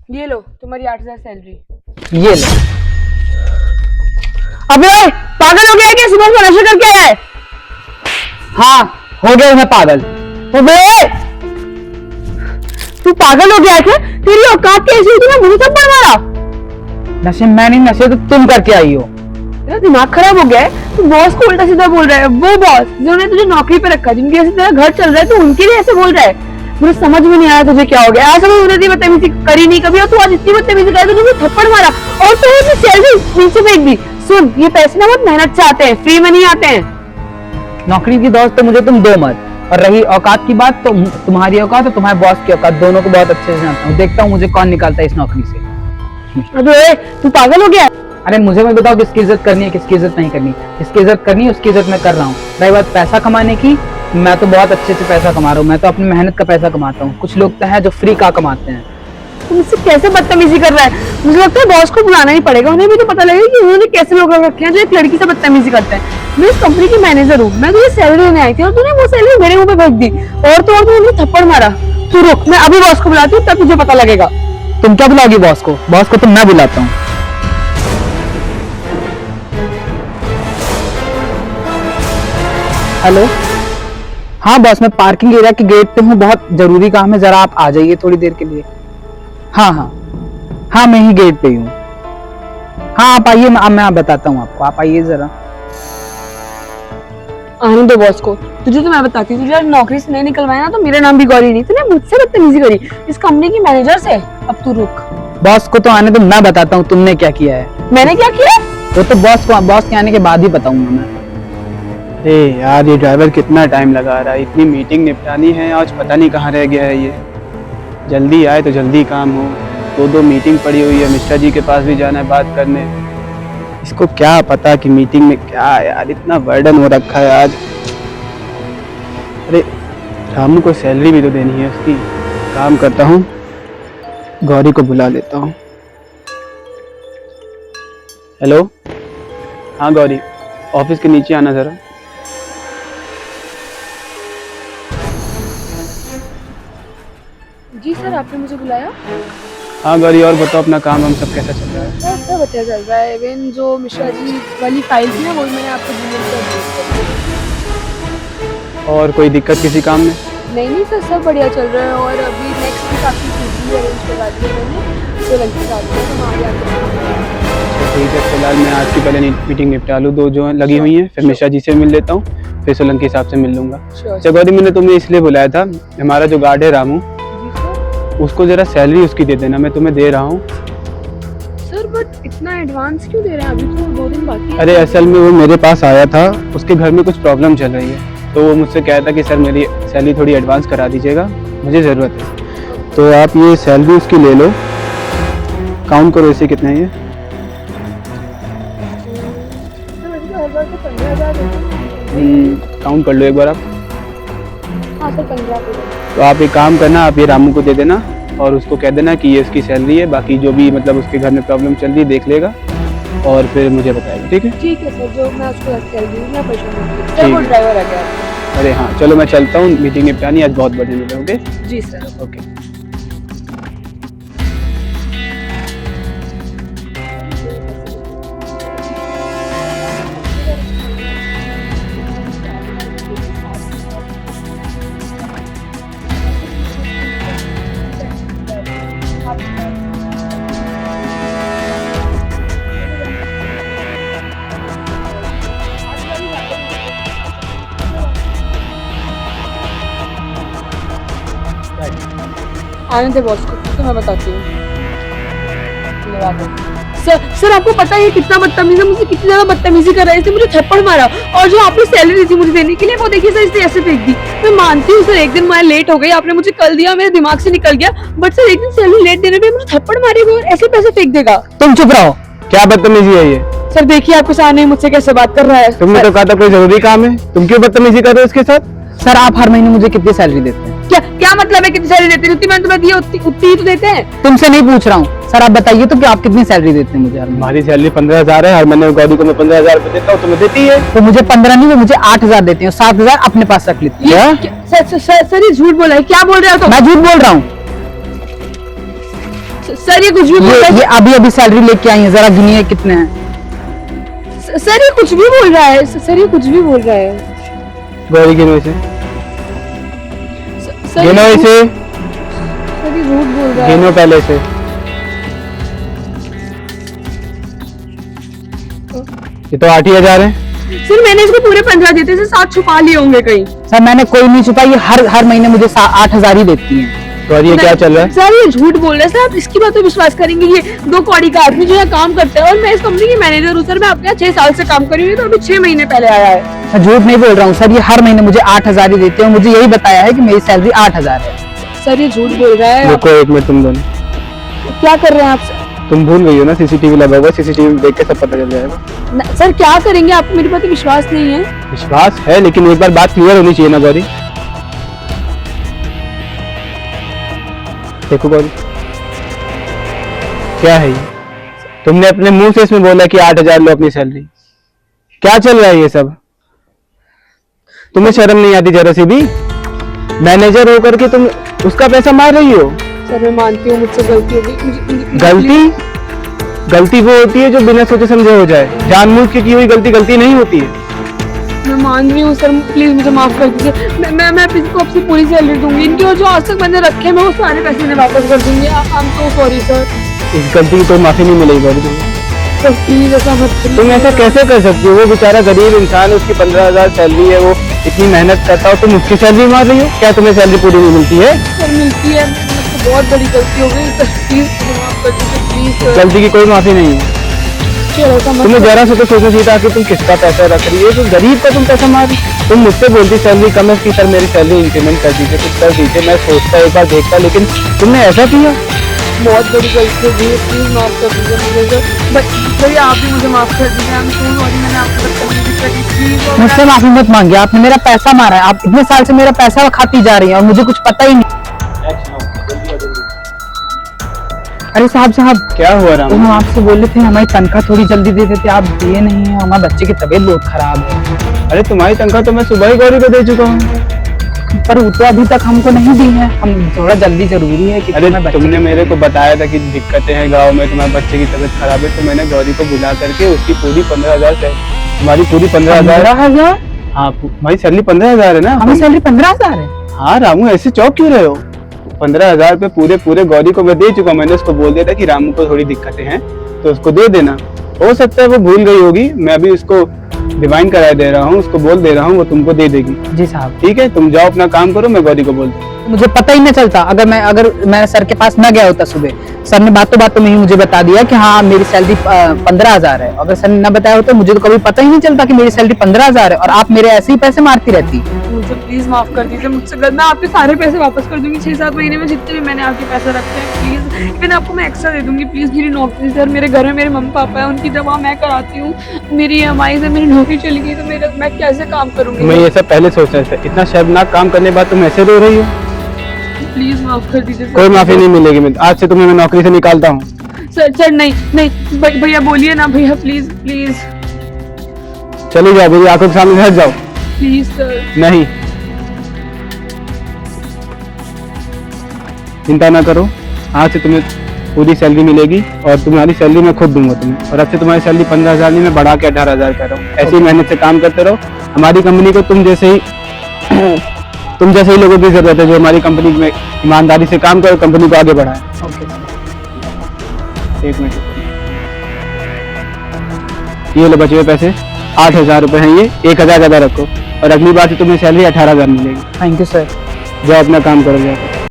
ये लो तुम्हारी 8,000 सैलरी। ये लो। अबे ओए, पागल हो गया है क्या? सुबह से नशा करके आया है? हाँ, हो गया मैं पागल। अबे ओए, तू पागल हो गया है क्या? तेरी औकात कैसी है? तूने मुझे थप्पड़ मारा। नशे मैं नहीं, नशे तो तुम करके आई हो। तेरा दिमाग खराब हो गया है। तू बॉस को उल्टा सीधा बोल रहा है। वो बॉस जिन्होंने तुझे नौकरी पे रखा, जिनकी वजह से तेरा घर चल रहा है, तू उनके लिए ऐसे बोल रहा है? मुझे समझ में नहीं आया तुझे क्या हो गया। ऐसा मैंने इतनी बदतमीजी करी नहीं कभी, और तू आज इतनी बदतमीजी कर तुझे थप्पड़ मारा और तू अपनी सैलरी नीचे फेंक दी। सुन, ये पैसे ना बहुत मेहनत से आते हैं, फ्री में नहीं आते हैं। नौकरी की दोस्त तो मुझे तुम दो मत। और रही औकात की बात, तो तुम्हारी औकात और तुम्हारे बॉस की औकात दोनों को बहुत अच्छे से जानता हूँ। देखता हूँ मुझे कौन निकालता है इस नौकरी से। अबे तू पागल हो गया? अरे मुझे मत बताओ किसकी इज्जत करनी है, किसकी इज्जत नहीं करनी। किसकी इज्जत करनी है उसकी इज्जत मैं कर रहा हूँ। रही बात पैसा कमाने की, मैं तो बहुत अच्छे से पैसा कमा रहा हूँ। मैं तो अपनी मेहनत का पैसा कमाता हूँ। कुछ लोग तो हैं जो फ्री का कमाते हैं। तू मुझसे कैसे बदतमीजी कर रहा है? मुझे लगता है बॉस को बुलाना ही पड़ेगा। उन्हें भी तो पता लगेगा कि उन्होंने कैसे लोग रखे हैं जो एक लड़की से बदतमीजी करते हैं। मैं इस कंपनी की मैनेजर हूँ, मैं तुझे सैलरी देने आई थी और तूने वो सैलरी मेरे मुंह पे फेंक दी। और तो और तूने थप्पड़ मारा। तू रुक, मैं अभी बॉस को बुलाती हूँ, तब तुझे पता लगेगा। तुम क्या बुलाओगी बॉस को? बॉस को तो मैं बुलाता हूँ। हेलो, हाँ बॉस, मैं पार्किंग एरिया के गेट पे हूँ। बहुत जरूरी काम है, जरा आप आ जाइए थोड़ी देर के लिए। हाँ हाँ हाँ, मैं ही गेट पे ही हूँ। हाँ आप आइए, मैं बताता हूँ आपको। आप आइए जरा। आने दो बॉस को। तुझे तो मैं बताती हूँ, तुझे नौकरी से नहीं निकलवाया ना तो मेरा नाम भी गौरी नहीं। तूने मुझसे बदतमीजी करी इस कंपनी की मैनेजर से। अब तू रुक। बॉस को तो आने दो, मैं बताता हूँ तुमने क्या किया है। मैंने क्या किया? वो तो बॉस के आने के बाद ही बताऊंगा मैं। ए यार, ये ड्राइवर कितना टाइम लगा रहा है। इतनी मीटिंग निपटानी है आज, पता नहीं कहाँ रह गया है ये। जल्दी आए तो जल्दी काम हो। दो मीटिंग पड़ी हुई है, मिश्रा जी के पास भी जाना है बात करने। इसको क्या पता कि मीटिंग में क्या है यार, इतना बर्डन हो रखा है आज। अरे रामू को सैलरी भी तो देनी है उसकी। काम करता हूँ, गौरी को बुला लेता हूँ। हेलो, हाँ गौरी, ऑफिस के नीचे आना ज़रा। जी सर, आपने मुझे बुलाया? हाँ गौरी, और बताओ अपना काम हम सब कैसा चल रहा है? सब अच्छा चल रहा है। इवन जो मिश्रा जी वाली फाइल थी ना, वो मैंने आपको और कोई दिक्कत किसी काम में? नहीं सर, सब बढ़िया चल रहा है। और अभी नेक्स्ट वीक आपकी मीटिंग अरेंज करवा दी है मैंने सोलंकी साहब से, तो वहाँ जाकर। ठीक है, फिलहाल मैं आज की पहले मीटिंग निपटा लूँ, दो जो लगी हुई हैं, फिर मिश्रा जी से मिल लेता हूँ, फिर सोलंकी साहब से मिल लूँगा। अच्छा गौरी, मैंने तुम्हें इसलिए बुलाया था, हमारा जो गार्ड है रामू, उसको जरा सैलरी उसकी दे देना, मैं तुम्हें दे रहा हूँ। सर बट इतना एडवांस क्यों दे रहे हैं? अभी तो 2 दिन बाकी है। अरे असल में वो मेरे पास आया था, उसके घर में कुछ प्रॉब्लम चल रही है, तो वो मुझसे कहा था कि सर मेरी सैलरी थोड़ी एडवांस करा दीजिएगा, मुझे ज़रूरत है। तो आप ये सैलरी उसकी ले लो, काउंट करो इसे कितना है ये। काउंट कर लो एक बार आप। हाँ सर, 15। तो आप एक काम करना, आप ये रामू को दे देना और उसको कह देना कि ये उसकी सैलरी है, बाकी जो भी मतलब उसके घर में प्रॉब्लम चल रही है देख लेगा और फिर मुझे बताएगा। ठीक है? ठीक है सर, जो मैं उसको कर दूँगी, मैं परेशान नहीं ठीक वो है। ड्राइवर आ गया। अरे हाँ चलो, मैं चलता हूँ, मीटिंग निपटानी आज बहुत बढ़िया मिले। ओके जी सर। ओके। आने दे बॉस को, तो मैं बताती हूँ। सर आपको पता है कितना बदतमीज है, मुझे कितनी ज्यादा बदतमीजी कर रहा है। इसने मुझे थप्पड़ मारा और जो आपने सैलरी दी थी मुझे देने के लिए, वो देखिए सर इसने ऐसे फेंक दी। मैं मानती हूँ सर, एक दिन मैं लेट हो गई, आपने मुझे कल दिया, मेरे दिमाग से निकल गया, बट सर एक दिन सैलरी लेट देने पे मुझे थप्पड़ मारेगा और ऐसे पैसे फेंक देगा। तुम चुप रहो, क्या बदतमीजी है ये? सर देखिए आपके सामने मुझसे कैसे बात कर रहा है। तुमने तो कहा था कोई जरूरी काम है, तुम क्यों बदतमीजी कर रहे हो उसके साथ? सर आप हर महीने मुझे कितनी सैलरी देते हैं? क्या मतलब है कितनी सैलरी देते हैं? उतनी मैंने तुम्हें दी है, उतनी ही तो देते हैं। तुमसे नहीं पूछ रहा हूँ सर, आप बताइए तो कि आप कितनी सैलरी देते हैं मुझे हर महीने? हमारी सैलरी 15,000 है, हर महीने गौरी को मैं 15,000 रुपए देता हूँ, तुम्हें देती है? तो मुझे 15 नहीं, वो मुझे 8,000 देते हैं और 7,000 अपने पास रख लेती है। सर ये झूठ बोला है। क्या बोल रहे हो? तो मैं झूठ बोल रहा हूँ? सर ये कुछ भी बोल रहा ये अभी अभी सैलरी लेके आई है, जरा गिनिए कितने हैं। है। सर ये कुछ भी बोल रहा है, सर ये कुछ भी बोल रहा है। गौरी गिनो इसे, सर गिनो इसे, सर ये झूठ बोल रहा है। गिनो पहले से। ये तो 8,000 है। सर मैंने इसको पूरे 15 देते से 7 छुपा लिए होंगे कहीं। सर मैंने कोई नहीं छुपाई, ये हर महीने मुझे 8,000 ही देती हैं। गौरी ये क्या चल रहा है? सर ये झूठ बोल रहे हैं। सर आप इसकी बात पे विश्वास करेंगे? ये 2 कौड़ी का आदमी जो है काम करता है और मैं इस कंपनी की मैनेजर हूँ। सर मैं आपके यहाँ 6 साल से काम कर रही हूँ, तो अभी 6 महीने पहले आया है। मैं झूठ नहीं बोल रहा हूँ सर, ये हर महीने मुझे 8,000 ही देते हैं। मुझे यही बताया है कि मेरी सैलरी 8,000 है। सर ये झूठ बोल रहा है। रुको एक मिनट, तुम दोनों क्या कर रहे हैं आप सर? तुम भूल गई हो ना, सीसीटीवी लगा हुआ, सीसीटीवी देख के सब पता चल जाएगा। सर क्या करेंगे? आपको मेरी बात पे विश्वास नहीं है? विश्वास है, लेकिन एक बार बात क्लियर होनी चाहिए ना गौरी। देखो गौरी, क्या है ये? तुमने अपने मुंह से इसमें बोला कि 8,000 लो अपनी सैलरी। क्या चल रहा है ये सब? तुम्हें शर्म नहीं आती जरा सी भी? मैनेजर होकर के तुम उसका पैसा मार रही हो। सर मैं मानती हूँ मुझसे गलती हो गई। गलती वो होती है जो बिना सोचे समझे हो जाए। जानबूझ के की हुई गलती नहीं होती है। मैं मान रही हूँ सर, प्लीज मुझे माफ कर दीजिए। मैं इसको आपसे पूरी सैलरी दूंगी। इनकी और जो आज तक मैंने रखे मैं वो सारे पैसे इन्हें वापस कर दूंगी। I am so sorry sir. इस गलती की कोई माफी नहीं मिलेगी गौरी तुम्हें। सर प्लीज ऐसा मत करिए। तुम ऐसा कैसे कर सकती हो? वो बेचारा गरीब इंसान है, उसकी 15,000 सैलरी है, वो इतनी मेहनत करता हो, तुम उसकी सैलरी मार रही हो? क्या तुम्हें सैलरी पूरी नहीं मिलती है? सर मिलती है, मुझसे बहुत बड़ी गलती हो गई सर, प्लीज मुझे माफ कर दीजिए प्लीज सर। गलती की कोई माफी नहीं है। चलो ऐसा मत तुम्हें करिए। जरा से तो सोचना चाहिए था कि तुम किसका पैसा रख रही है, जो गरीब का तुम पैसा मार रही। तुम मुझसे बोलती सैलरी कम है कि सर मेरी सैलरी इंक्रीमेंट कर दीजिए, कुछ कर दीजिए, मैं सोचता एक बार देखता, लेकिन तुमने ऐसा किया। बहुत बड़ी गलती हो गई है, प्लीज माफ कर दीजिए मुझे सर। भैया आप भी मुझे माफ कर दीजिए। I'm so sorry, मैंने आपको बदतमीजी करी प्लीज। मुझसे माफी मत मांगिए, आपने मेरा पैसा मारा है। आप इतने साल से मेरा पैसा खाती जा रही हैं और मुझे कुछ पता ही नहीं। अरे साहब क्या हुआ तो राम? हम आपसे बोल रहे थे हमारी तनख्वाह थोड़ी जल्दी दे देते, आप दिए नहीं है। हमारे बच्चे की तबीयत बहुत खराब है। अरे तुम्हारी तनख्वाह तो मैं सुबह ही गौरी को दे चुका हूँ। पर वो तो अभी तक हमको नहीं दी है। हम थोड़ा जल्दी जरूरी है कि अरे मैं बच्चे तुमने मेरे को बताया था कि दिक्कतें हैं गांव में, तुम्हारे बच्चे की तबीयत खराब है, तो मैंने गौरी को बुला करके उसकी पूरी 15,000 से तुम्हारी पूरी 15,000। 15,000? हाँ तुम्हारी सैलरी 15,000 है ना? हमें सैलरी 15,000 है। हाँ रामू, ऐसे चौक क्यों रहे हो? 15,000 रुपए पूरे गौरी को मैं दे चुका हूँ। मैंने उसको बोल दिया था कि रामू को थोड़ी दिक्कतें हैं तो उसको दे देना। हो सकता है वो भूल गई होगी, मैं अभी उसको डिवाइन करा दे रहा हूँ, उसको बोल दे रहा हूँ, वो तुमको दे देगी। जी साहब। ठीक है, तुम जाओ अपना काम करो, मैं गौरी को बोल दूँ। मुझे पता ही नहीं चलता अगर मैं सर के पास न गया होता सुबह। सर ने बातों में ही मुझे बता दिया कि हाँ मेरी सैलरी 15,000 है। अगर सर ने न बताया होता मुझे तो कभी पता ही नहीं चलता कि मेरी सैलरी 15,000 है और आप मेरे ऐसे ही पैसे मारती रहती। मुझे प्लीज माफ कर दीजिए, मुझसे गलत। मैं आपके सारे पैसे वापस कर दूंगी। 6-7 महीने में जितने भी मैंने आपके पैसे रखे हैं प्लीज, इवन आपको मैं एक्स्ट्रा दे दूंगी। प्लीज मेरी नौकरी सर, मेरे घर में मेरे मम्मी पापा है, उनकी दवा मैं कराती हूँ। मेरी EMI से मेरी नौकरी चली गई तो मैं कैसे काम करूंगी? मैं ये सब पहले सोच रहा था, इतना शर्मनाक काम करने के बाद तुम ऐसे रो रही हो। प्लीज माफ कर दीजिए सर। कोई माफी नहीं मिलेगी, मैं आज से तुम्हें मैं नौकरी से निकालता हूँ। सर नहीं भैया बोलिए ना भैया, प्लीज प्लीज चली जाओ, मेरी आंखों के सामने हट जाओ। Please sir. नहीं, चिंता ना करो, आज से तुम्हें पूरी सैलरी मिलेगी और तुम्हारी सैलरी मैं खुद दूंगा तुम्हें। और अब से तुम्हारी सैलरी 15,000 नहीं, मैं बढ़ा के 18,000 कर रहा हूँ। ऐसी मेहनत से काम करते रहो। हमारी कंपनी को तुम जैसे ही लोगों की जरूरत है जो हमारी कंपनी में ईमानदारी से काम करो, कंपनी को आगे बढ़ाए। एक मिनट, ये लो बचे हुए पैसे 8,000 रुपए हैं, ये 1,000 ज्यादा रखो और अगली बार से तुम्हें सैलरी 18,000 मिलेगी। Thank you sir. जाओ अपना काम करो जाओ।